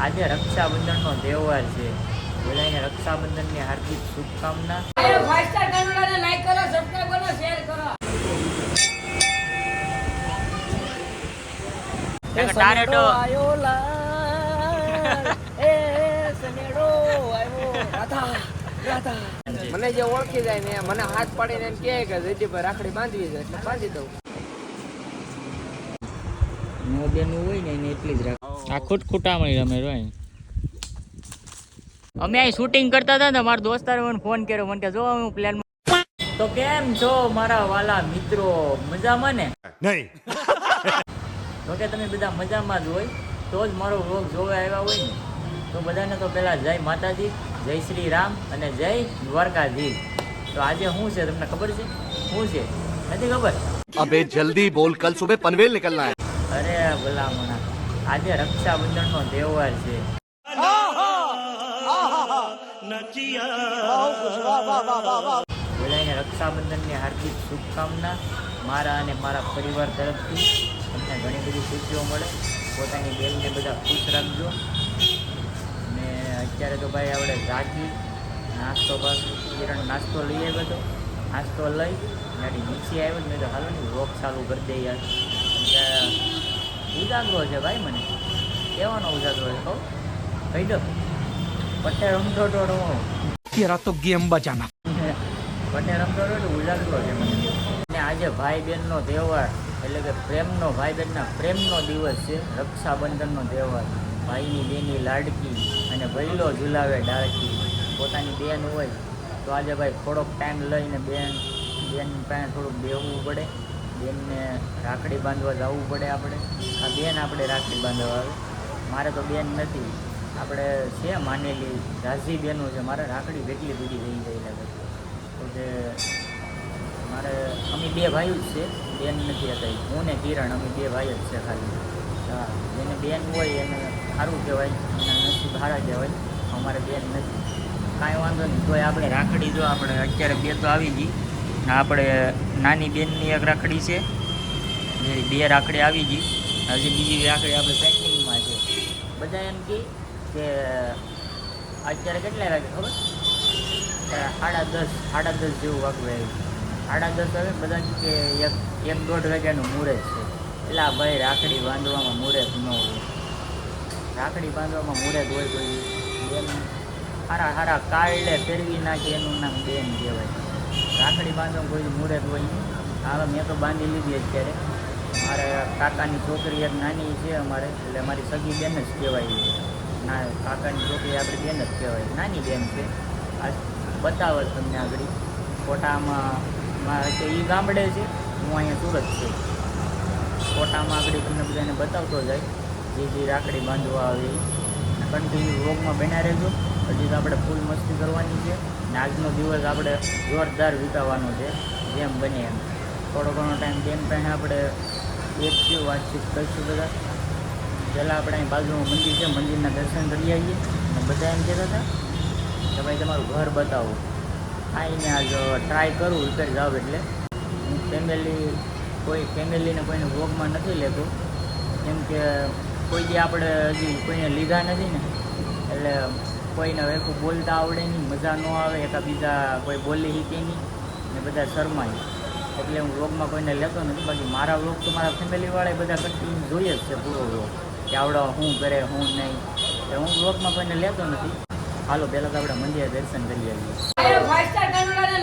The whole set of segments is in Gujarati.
આજે રક્ષાબંધનનો તહેવાર છે. બધાને રક્ષાબંધનની હાર્દિક શુભકામના. લાઈક કરો, સબસ્ક્રાઇબ કરો, શેર કરો. ટારેટો આયો લાલ એ સનેડો આયો રાધા રાધા. મને જે ઓળખી જાય ને મને હાથ પાડીને એમ કહે કે જયદીપભાઈ રાખડી બાંધવી છે એટલે બાંધી દઉં. નો બેનું હોય ને એને એટલી જ રાખ. આ ખૂટખૂટામણી રમે રોય. અમે અહીં શૂટિંગ કરતા હતા ને મારા દોસ્તારે મને ફોન કર્યો, મને કે જો હું પ્લાન. તો કેમ છો મારા વાલા મિત્રો, મજામાં ને? નહીં. તો કે તમે બધા મજામાં જ હોય તો જ મારો વ્લોગ જોવા આવ્યા હોય ને. તો બધાને તો પહેલાં જય માતાજી, જય શ્રી રામ અને જય દ્વારકાધીશ. તો આજે શું છે તમને ખબર છે? શું છે નથી ખબર? अबे जल्दी बोल, कल सुबह पनवेल निकलना है. અરે ભલામણા, આજે રક્ષાબંધનનો તહેવાર છે. બધાને રક્ષાબંધનની હાર્દિક શુભકામના મારા અને મારા પરિવાર તરફથી. તમને ઘણી બધી ખુશીઓ મળે. પોતાની બેનને બધા ખુશ રાખજો. ને અત્યારે તો ભાઈ આપણે જાગી નાસ્તો બસ કિરણ નાસ્તો લઈ આવ્યો હતો. નાસ્તો લઈ ગાડી નીચે આવ્યો મેં તો હાલો ને રોક ચાલુ કરી દે યાર. ઉજાગરો છે ભાઈ, મને કેવાનો ઉજાગરો છે કહું કહી દો. પટ્ટે રમતો ટોડો तेरा तो गेम बजाना. પટ્ટે રમતો ટોડો ઉજાગરો છે મને. અને આજે ભાઈ બહેનનો તહેવાર એટલે કે પ્રેમનો, ભાઈ બહેનના પ્રેમનો દિવસ છે. રક્ષાબંધનનો તહેવાર. ભાઈની બેની લાડકી અને ભૈલો ઝુલાવે ડાળકી. પોતાની બેન હોય તો આજે ભાઈ થોડોક ટાઈમ લઈને બેન પાસે થોડુંક બેહવું પડે. બેનને રાખડી બાંધવા જવું પડે. આપણે આ બેન આપણે રાખડી બાંધવા આવે. મારે તો બેન નથી, આપણે છે માનેલી રાજી બેનો છે. મારે રાખડી કેટલી બધી થઈ ગઈ લાગે તો કે મારે અમે બે ભાઈઓ જ છે, બેન નથી હતા. હું ને કિરણ અમે બે ભાઈ જ છે ખાલી. હા, જેને બેન હોય એને સારું કહેવાય, એના નસીબ સારા કહેવાય. અમારે બેન નથી, કાંઈ વાંધો નહીં. તોય આપણે રાખડી જો આપણે અત્યારે બે તો આવી ગઈ. આપણે નાની બેનની એક રાખડી છે, બે રાખડી આવી ગઈ. હજી બીજી રાખડી આપણે પેન્ડિંગમાં છે. બધા એમ કહે કે અત્યારે કેટલા વાગે ખબર? 10:30 જેવું વાગવે આવ્યું. 10:30 હવે બધા કે 1-1:30 વાગ્યાનું મુહૂર્ત છે. એટલે આ ભાઈ રાખડી બાંધવામાં મુહૂર્ત ન હોય. રાખડી બાંધવામાં મુહૂર્ત હોય કોઈ બેન હારા કાળે ફેરવી નાખી એનું નામ બેન કહેવાય. રાખડી બાંધવામાં કોઈ મુહૂર્ત હોય નહીં. હવે મેં તો બાંધી લીધી અત્યારે. મારે કાકાની છોકરી એક નાની છે અમારે, એટલે અમારી સગી બેન જ કહેવાય. ના, કાકાની છોકરી આપણી બેન જ કહેવાય, નાની બેન છે. આ બતાવે તમને આગળ ફોટામાં કે એ ગામડે છે, હું અહીંયા સુરત છું. ફોટામાં આગળ તમને બધાને બતાવતો જાય જે રાખડી બાંધવા આવે એ. કન્ટિન્યુ વ્લોગમાં બન્યા રહેજો. હજી તો આપણે ફૂલ મસ્તી કરવાની છે ને આજનો દિવસ આપણે જોરદાર વિતાવવાનો છે જેમ બને એમ. થોડો ઘણો ટાઈમ બેન પાસે આપણે બેસીશું, વાતચીત કરીશું બધા. પહેલાં આપણે અહીં બાજુમાં મંદિર છે, મંદિરના દર્શન કરી આવીએ. અને બધા એમ કહેતા હતા કે ભાઈ તમારું ઘર બતાવો. આવીને આજ ટ્રાય કરું ઉપર જાવ. એટલે હું કોઈ ફેમિલીને કોઈને વ્લોગમાં નથી લેતો, કેમ કે કોઈ જે આપણે હજી કોઈને લીધા નથી ને, એટલે કોઈને વેખું બોલતા આવડે નહીં, મજા ન આવે. એકાબીજા કોઈ બોલી શીખે નહીં ને બધા શરમાય. એટલે હું વ્લોગમાં કોઈને લેતો નથી. બાકી મારા વ્લોગ તો મારા ફેમિલીવાળા બધા કન્ટિન્યુ જોઈએ જ છે પૂરો વ્લોગ, કે આવડો શું કરે શું નહીં. એટલે હું વ્લોગમાં કોઈને લેતો નથી. હાલો પહેલાં તો આપણે મંદિરે દર્શન કરી આવીએ.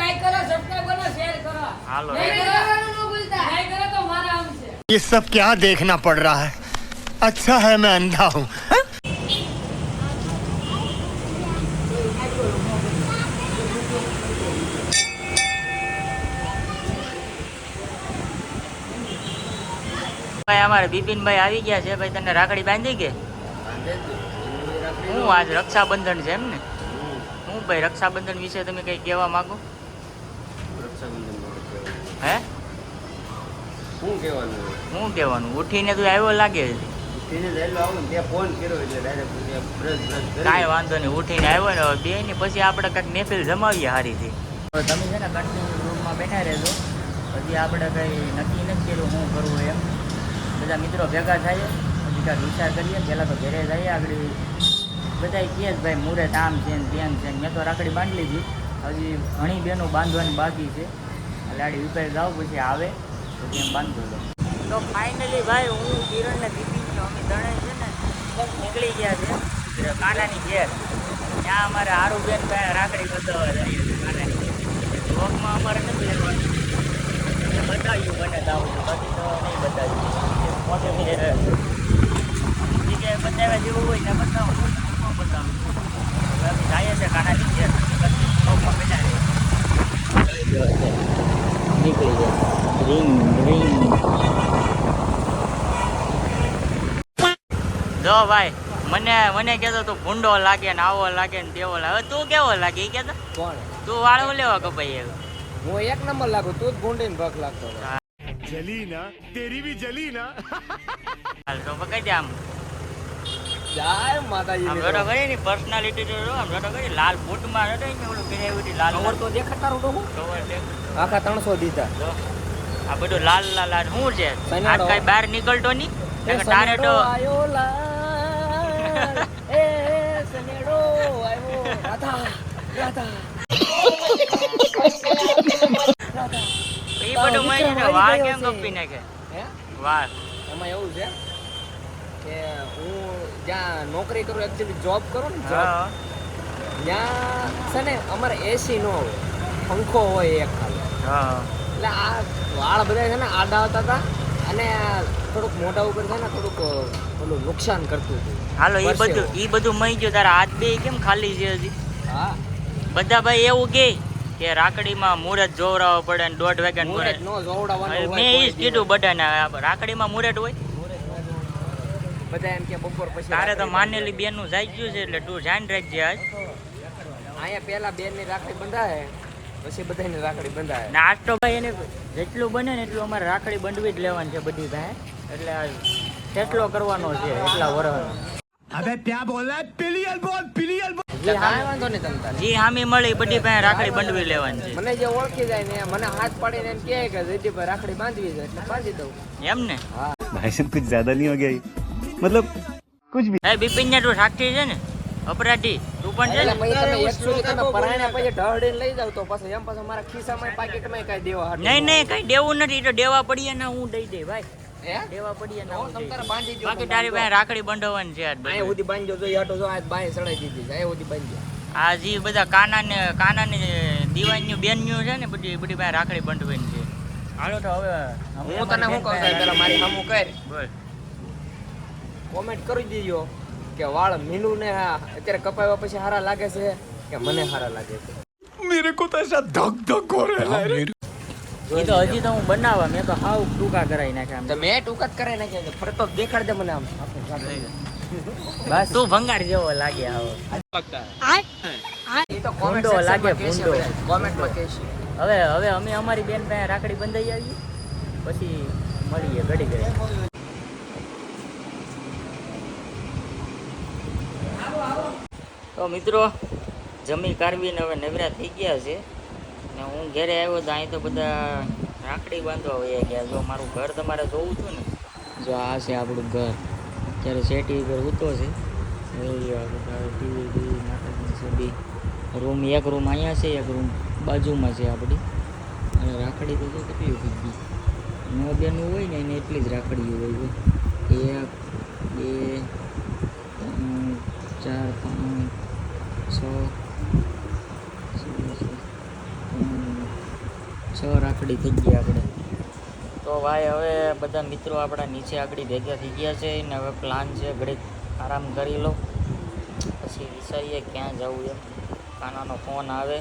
લાઈક કરો, સબસ્ક્રાઇબ કરો, શેર કરો. હાલો લાઈક કરો તો મારા આમ છે. ये सब क्या देखना पड़ रहा है? अच्छा है मैं अंधा हूँ. ભાઈ અમારે બિપિનભાઈ આવી ગયા છે. ભાઈ તને રાખડી બાંધી કે હું આજ રક્ષાબંધન છે એમ ને? હું ભાઈ રક્ષાબંધન વિશે તમે કંઈ કહેવા માંગો? હે શું કહેવાનું? શું કહેવાનું? ઉઠીને તું આવ્યો લાગે છે. ઉઠીને રહેલો આવું ને ત્યાં ફોન કર્યો એટલે ડાયરેક્ટ બ્રશ કાંઈ વાંધો નહીં, ઉઠીને આવ્યો ને બે ને પછી આપણે કંઈક મહેફિલ જમાવીએ સારીથી. તમે છે ને કન્ટિન્યુ રૂમમાં બેઠા રહેજો. હજી આપણે કંઈ નક્કી નથી કર્યું શું કરવું એમ. બધા મિત્રો ભેગા થાય, હજી કાંઈક વિચાર કરીએ. પહેલાં તો ઘરે જઈએ, આગળ બધા કહે છે ભાઈ મુહૂર્ત આમ છે ને તેમ છે. મેં તો રાખડી બાંધી લીધી, હજી ઘણી બહેનો બાંધવાની બાકી છે. લાડી વિપાઈ જાઉં પછી આવે તો તેમ બાંધો લો. તો ફાઇનલી ભાઈ હું કિરણ ને દીદી અમે ત્રણેય છે ને નીકળી ગયા છે કાનાની ઘેર. ત્યાં અમારે આરુબેન ભાઈ રાખડી બતાવવા જઈએ છીએ કાનાની ઘેર. બ્લોગમાં અમારે નથી લેવાનું, બતાવ્યું મને તો આવું બાકી તો નહીં બતાવ્યું. મોટે જગ્યાએ બતાવ્યા જેવું હોય ને બતાવો બતાવું. હવે અમે જઈએ છીએ કાનાની ઘેર. નીકળી ગયા રિંગ રિંગ. જો ભાઈ મને કહેતો તું ભૂંડો લાગે ને આવો લાગે ને તેવો લાગે. તું કેવો લાગે એ કહેતો? કોણ? તું વાળો લેવા કપાઈ આવ્યો. હું એક નંબર લાગુ, તું જ ભૂંડીને ભગ લાગતો હતો. जली ना तेरी भी जली ना હાલ તો પકડી દે આમ. જય માતાજી. આમ રડો કરી ની પર્સનાલિટી તો જો આમ રડો કરી લાલ બૂટમાં રડો ને ઓલું ગ્રેવિટી લાલ કવર તો દેખાતા રહો હું. કવર દેખ. આખા 300 દીધા. જો આ બધું લાલ લાલ લાલ શું છે? સનેડો. આજ કઈ બહાર નીકળતો નહીં. તારે તો આયો લાલ એ સનેડો આયો રાધા રાધા રાધા. એ બધું મને વાળ કેમ કપી નાખે? હે વાળ એમાં એવું છે કે હું જ્યાં નોકરી કરું, એકચ્યુઅલી જોબ કરું ને જોબ, હા. ત્યાં છે ને અમારે એસી નો હોય, પંખો હોય એક ખાલી. હા એટલે આ વાળ બધા છે ને આડા આવતા હતા અને થોડુંક મોઢા ઉપર છે ને થોડુંક ઓલું નુકસાન કરતું હતું. હાલો પરસેવો. એ બધું મઈ ગયું. તારા હાથ બે કેમ ખાલી છે હજી? હા બધા ભાઈ એવું કે રાખડીમાં મુહૂર્ત જોવરાવો પડે ને 1:30 વાગ્યા મુહૂર્ત નો જોવડાવવાનું હોય. મેં એ જ કીધું બધાને રાખડીમાં મુહૂર્ત હોય. બધા એમ કે બપોર પછી તારે તો રાખડી માનેલી બેનનું જાય ગયું છે એટલે તું ધ્યાન રાખજે આજ. અહીંયા પહેલા બેનની રાખડી બંધાય પછી બધાની રાખડી બંધાય. ને આજ તો ભાઈ એને જેટલું બને ને એટલું અમારે રાખડી બંધવી જ લેવાની છે બધી ભાઈ. એટલે આજ ફેસલો કરવાનો છે એટલા વર્ષ. अबे क्या बोल रहा है पिलियल बोल જે કાંઈ વાંધો નહીં તમ તારે. જે હામી મળી બધી પાસે રાખડી બંધવી લેવાની છે. મને જે ઓળખી જાય ને મને હાથ પાડીને એમ કહે કે જયદીપભાઈ રાખડી બાંધવી છે એટલે બાંધી દઉં. એમ ને? હા भाई साहब कुछ ज्यादा नहीं हो गया ये? मतलब कुछ भी એ બિપિન ને તું સાક્ષી છે ને અપરાધી તું પણ છે એટલે ને? પછી તમે એકચ્યુઅલી તમે પરાયણા પછી ઢળીને લઈ જાવ તો પછી એમ પાછું મારા ખિસ્સામાં પાકીટમાં કાંઈ દેવા હાટું નહીં નહીં કઈ દેવું નથી. તો દેવા પડીએ ને હું દઈ દે ભાઈ. હે દેવા પડીએ ને તો હું તમ દઈ તારે દઈ. બાંધી દો. બાકી તારી પાસે રાખડી બંધાવવાની છે આજ આય બધી. સુધી બાંધજો તો યાટો જો આ બાય સડાઈ દીધી છે. આય સુધી બાંધજો. આ જે બધા કાનાની દીવાનનું બેનનું છે ને બધી પાસે રાખડી બંધવાની છે. હાલો તો હવે હું તને શું કહું છું પેલા મારી સામું કર બોલ. કોમેન્ટ કરી દીજો કે વાળ મીનુ ને અત્યારે કપાવ્યા પછી સારા લાગે છે કે મને સારા લાગે છે. मेरे को तो ऐसा धक धक हो रहा है એ તો હજી તો હું બનાવવા મેં તો હાવ ટૂંકા કરાવી નાખ્યા તો મેં ટૂંકા જ કરાવી નાખ્યા છે. ફરતો દેખાડ દે મને આમ. બસ તું ભંગાર જેવો લાગે આવો. એ તો ભૂંડો લાગે, ભૂંડો. કોમેન્ટમાં કહેશે. હવે અમે અમારી બેન પાસે રાખડી બંધાઈ આવીએ પછી મળીએ ઘડી ઘડી. તો મિત્રો જમી કાઢવીને હવે નવરા થઈ ગયા છે ને હું ઘરે આવ્યો તો અહીં તો બધા રાખડી બાંધવા વયા ગયા. જો મારું ઘર તમારે જોવું છું ને, જો આ છે આપણું ઘર. અત્યારે સેટી ઉપર ઊતો છે. ટીવી નાટકની છે બી રૂમ. એક રૂમ અહીંયા છે, એક રૂમ બાજુમાં છે આપણી. અને રાખડી તો જો કેટલી થઈ ગઈ. 9 બેનું હોય ને એને એટલી જ રાખડી હોય. 1 2 3 4 5 6 રાખડી થઈ ગઈ આપણે. તો ભાઈ હવે બધા મિત્રો આપણા નીચે આગળ ભેગા થઈ ગયા છે ને હવે પ્લાન છે ઘડીક આરામ કરી લો પછી વિચારીએ ક્યાં જવું એમ. કાનાનો ફોન આવે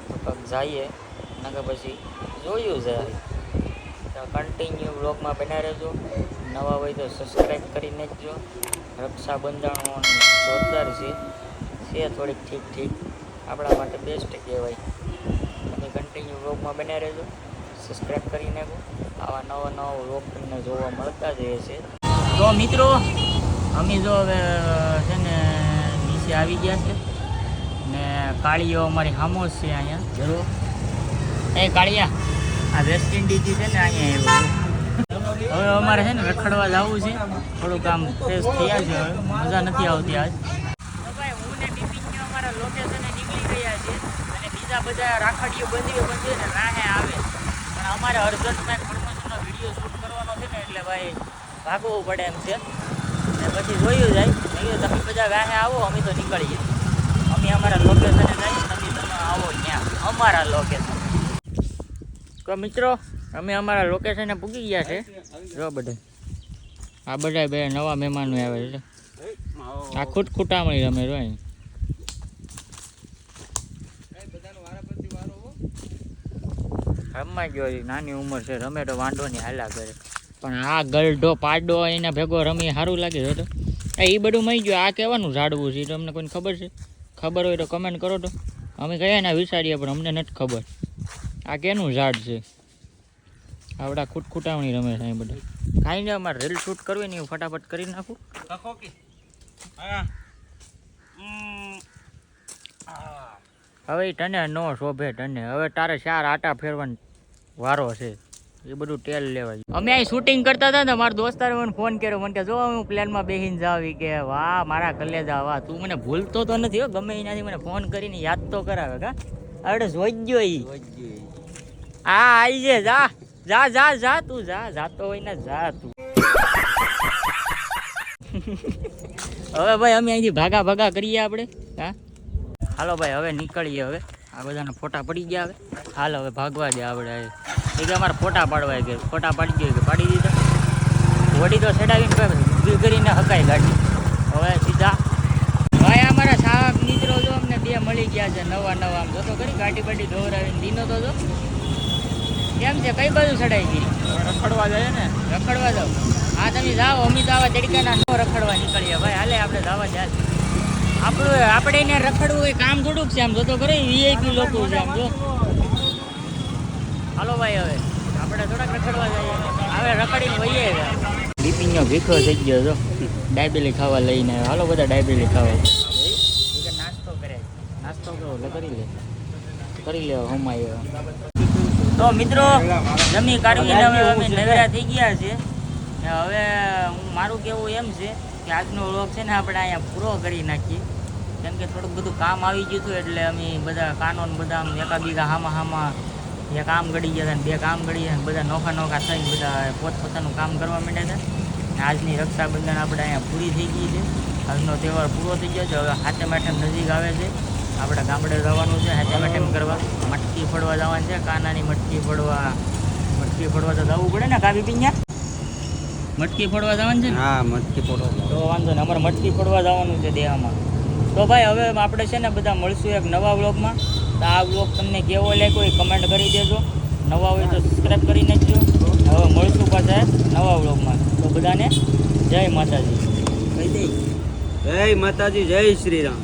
તો પગ જઈએ નકર પછી જોયું જાય. તો કન્ટિન્યુ બ્લોગમાં બનાવી રહેજો. નવા હોય તો સબસ્ક્રાઈબ કરી નાખજો. રક્ષાબંધન જોરદાર છે થોડીક ઠીક ઠીક આપણા માટે બેસ્ટ કહેવાય. તમે કન્ટિન્યુ બ્લોગમાં બનાવી રહેજો. સબસ્ક્રાઈબ કરી નાખો. આવા નવા વ્લોગ તમને જોવા મળતા જ રહેશે. તો મિત્રો અમે જો હવે છે ને નીચે આવી ગયા છે ને કાળીઓ અમારી સામો જ છે અહીંયા. જરૂર એ કાળિયા આ વેસ્ટ ઇન્ડિઝથી છે ને અહીંયા આવ્યો. હવે અમારે છે ને રખડવા જવું છે. થોડુંક આમ ફ્રેશ થયા છે. હવે મજા નથી આવતી આજ. ગયા છીએ અને બીજા બધા રાખડીઓ બંધી ને રાહે આવે પણ અમારે અર્જન્ટમાં એક પ્રમોશનનો વિડીયો શૂટ કરવાનો છે ને એટલે ભાઈ ભાગવું પડે એમ છે ને પછી જોયું જાય નહીં તમે બધા રાહે આવો અમે તો નીકળીએ અમે અમારા લોકેશને જઈએ તમે આવો ત્યાં અમારા લોકેશન. તો મિત્રો અમે અમારા લોકેશને પૂગી ગયા છે. જો બધા આ બધા બે નવા મહેમાનો આવે છે આ ખૂટામણી રમે જો અહીં રમવા ગયો નાની ઉંમર છે રમે તો વાંધો નહીં હાલા કરે પણ આ ગલઢો પાડો એના ભેગો રમી સારું લાગે છે તો એ બધું મળી ગયું. આ કહેવાનું ઝાડવું છે તમને કોઈને ખબર છે? ખબર હોય તો કમેન્ટ કરો તો અમે કહીએ ને વિચારીએ પણ અમને નથી ખબર આ કેનું ઝાડ છે. આવડા ખૂટામણી રમે છે અહીં બધા કાંઈ નહીં અમારે રીલ શૂટ કરવી ને હું ફટાફટ કરી નાખું. હવે તને નો શોભે તને હવે તારે 4 આટા ફેરવાનો વારો છે એ બધું તેલ લેવા. અમે અહીં શૂટિંગ કરતા હતા ને મારા દોસ્તારે મને ફોન કર્યો મને કે જો હું પ્લેનમાં બેસીને જાવી કે વાહ મારા કલેજા વાહ તું મને ભૂલતો તો નથી હો ગમે એનાથી મને ફોન કરીને યાદ તો કરાવે કા હવે જોઈ ગયો ઈ હા આવી છે જા જા જા જા તું જા જાતો હોય ને જા તું. હવે ભાઈ અમે અહીંથી ભાગા ભાગા કરીએ આપણે. હા હાલો ભાઈ હવે નીકળીએ. હવે આ બધાના ફોટા પડી ગયા. હવે હાલ હવે ભાગવા દે આપણે એ કે અમારે ફોટા પાડવા કે ફોટા પાડી ગયો કે પાડી દીધા વડી તો ચડાવીને ઊભી કરીને હકાઈ ગાડી. હવે સીધા ભાઈ અમારા સાહેબ મિત્રો જો અમને 2 મળી ગયા છે નવા આમ જોતો કરી ગાડી બાડી દોરાવીને દીનો તો જો કેમ છે કઈ બાજુ ચડાઈ ગઈ રખડવા જાય ને રખડવા જાવ. હા તમે જાઓ અમે તો આવા તડકાના નો રખડવા નીકળીએ ભાઈ હાલે આપણે જવા જાય આપણે એને રખડવું હોય કામ થોડુંક છે આમ જોતો કરે વીઆઈપી લોકો છે આમ જો. હાલો ભાઈ હવે આપણે થોડાક રખડવા જઈએ હવે રખડીને વહીએ. બિપિનનો ભીખો થઈ ગયો જો ડાયબેલી ખાવા લઈને આવ્યો. હાલો બધા ડાયબેલી ખાવા નાસ્તો કરે નાસ્તો કરો કરી લે હમાય. તો મિત્રો જમી કાઢવીને હવે અમે નવરા થઈ ગયા છે. હવે મારું કહેવું એમ છે કે આજનો વ્લોગ છે ને આપણે અહીંયા પૂરો કરી નાખીએ કેમ કે થોડુંક બધું કામ આવી ગયું હતું એટલે અમે બધા કાનોન બધા એકાબીગા હામાં એક કામ ગળી ગયા હતા ને 2 કામ ગળી ગયા બધા નોખા થઈને બધા પોતપોતાનું કામ કરવા માંડ્યા હતા. આજની રક્ષાબંધન આપણે અહીંયા પૂરી થઈ ગઈ છે. આજનો તહેવાર પૂરો થઈ ગયો છે. હવે હાથે માઠેમ નજીક આવે છે આપણે ગામડે જવાનું છે હાથે માઠેમ કરવા મટકી ફોડવા જવાનું છે. કાનાની મટકી ફોડવા તો જવું પડે ને કાબી પિંજા મટકી ફોડવા જવાનું છે ને? હા મટકી ફોડવા તો વાંધો ને અમારે મટકી ફોડવા જવાનું છે દેવામાં. તો ભાઈ હવે આપણે છે ને બધા મળશું એક નવા વ્લોગમાં. તો આ વ્લોગ તમને કેવો લાગ્યો એ કમેન્ટ કરી દેજો. નવા હોય તો સબસ્ક્રાઈબ કરી નાખજો. હવે મળશું પાછા નવા વ્લોગમાં. તો બધાને જય માતાજી કહી દઈ. જય માતાજી જય શ્રી રામ.